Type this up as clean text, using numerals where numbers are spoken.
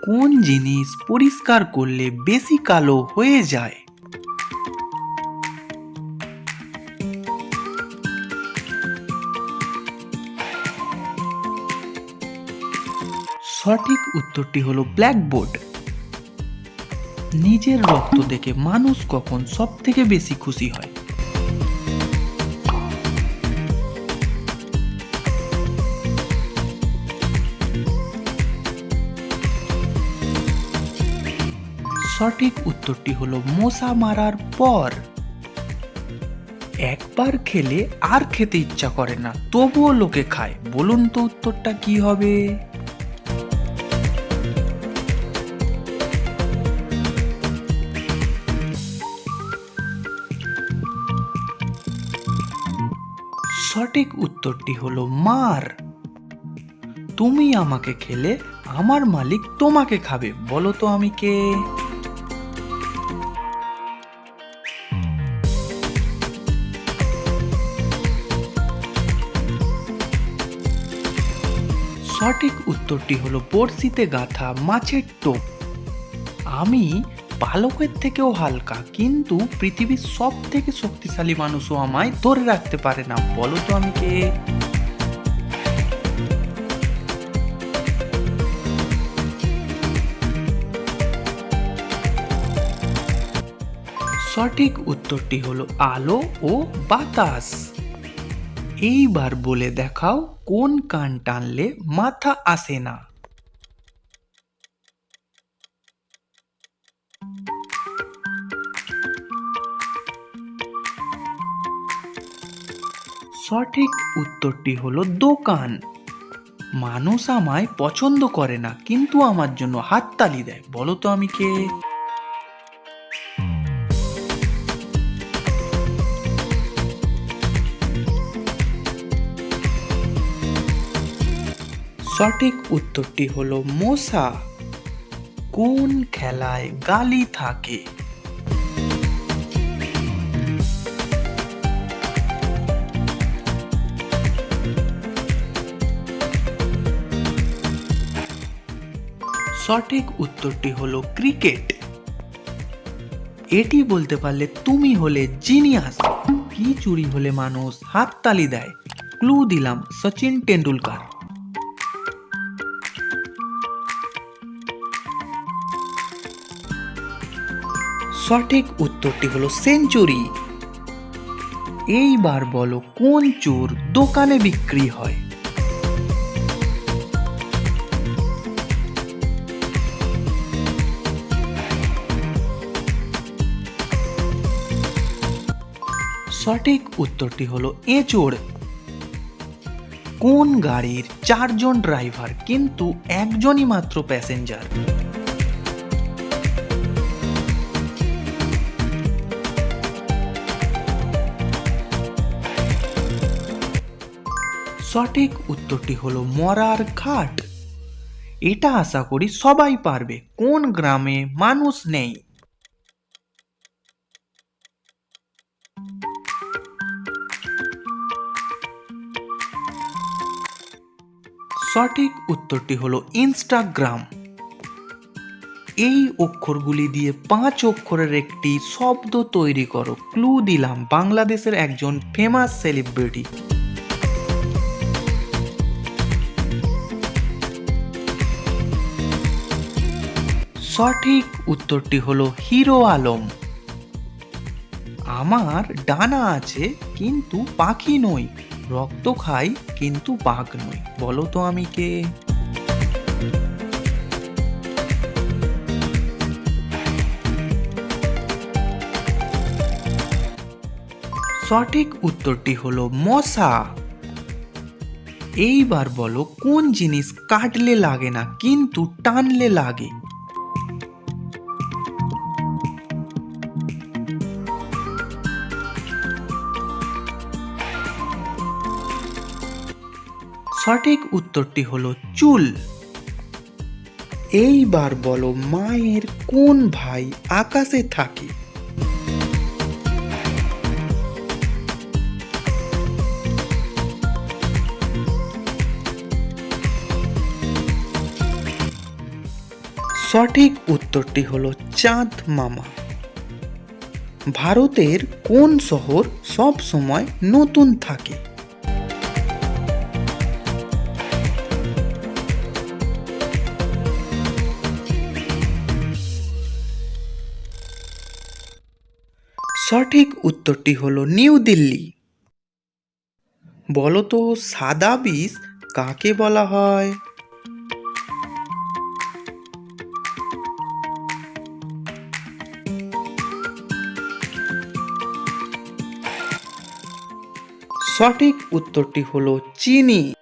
কোন জিনিস পরিষ্কার করলে বেশি কালো হয়ে যায়? সঠিক উত্তরটি হলো ব্ল্যাকবোর্ড। নিজের রক্ত দেখে মানুষ কখন সব থেকে বেশি খুশি হয়? সঠিক উত্তরটি হলো মশা মারার পর। একবার খেলে আর খেতে ইচ্ছা করে না, তবুও লোকে খায়, বলুন তো উত্তরটা কি হবে? সঠিক উত্তরটি হলো মার। তুমি আমাকে খেলে আমার মালিক তোমাকে খাবে, বলো তো আমি কে? সঠিক উত্তরটি হলো বড়শিতে গাঁথা মাছের টোপ। আমি পালকের থেকেও হালকা, কিন্তু পৃথিবীর সব থেকে শক্তিশালী মানুষও আমায় ধরে রাখতে পারে না, বলো তো আমি কে? সঠিক উত্তরটি হলো আলো ও বাতাস। এইবার বলে দেখাও, কোন কান টানলে মাথা আসে না? সঠিক উত্তরটি হলো দোকান। মানুষ আমায় পছন্দ করে না, কিন্তু আমার জন্য হাততালি দেয়, বলো তো আমি কে? সঠিক উত্তরটি হলো মশা। কোন খেলায় গালি থাকে? সঠিক উত্তরটি হলো ক্রিকেট। এটি বলতে পারলে তুমি হলে জিনিয়াস। কি চুরি হলে মানুষ হাততালি দেয়? ক্লু দিলাম, সচিন টেন্ডুলকার। সঠিক উত্তরটি হলো সেঞ্চুরি। এইবার বলো, কোন চোর দোকানে বিক্রি হয়? সঠিক উত্তরটি হলো এঁচোড়। কোন গাড়ির 4 জন ড্রাইভার কিন্তু একজনই মাত্র প্যাসেঞ্জার? সঠিক উত্তরটি হলো মরার ঘাট। এটা আশা করি সবাই পারবে। কোন গ্রামে মানুষ নেই? সঠিক উত্তরটি হলো ইনস্টাগ্রাম। এই অক্ষরগুলি দিয়ে 5 অক্ষরের একটি শব্দ তৈরি করো। ক্লু দিলাম, বাংলাদেশের একজন ফেমাস সেলিব্রিটি। সঠিক উত্তরটি হলো হিরো আলম। আমার ডানা আছে কিন্তু পাখি নই, রক্ত খাই কিন্তু বাঘ নই, বলো তো আমি কে? সঠিক উত্তরটি হলো মশা। এইবার বলো, কোন জিনিস কাটলে লাগে না কিন্তু টানলে লাগে? সঠিক উত্তরটি হলো চুল। এইবার বলো, মায়ের কোন ভাই আকাশে থাকে? সঠিক উত্তরটি হলো চাঁদ মামা। ভারতের কোন শহর সব সময় নতুন থাকে? সঠিক উত্তরটি হলো নিউ দিল্লি। বলো তো, সাদা বিষ কাকে বলা হয়? সঠিক উত্তরটি হলো চিনি।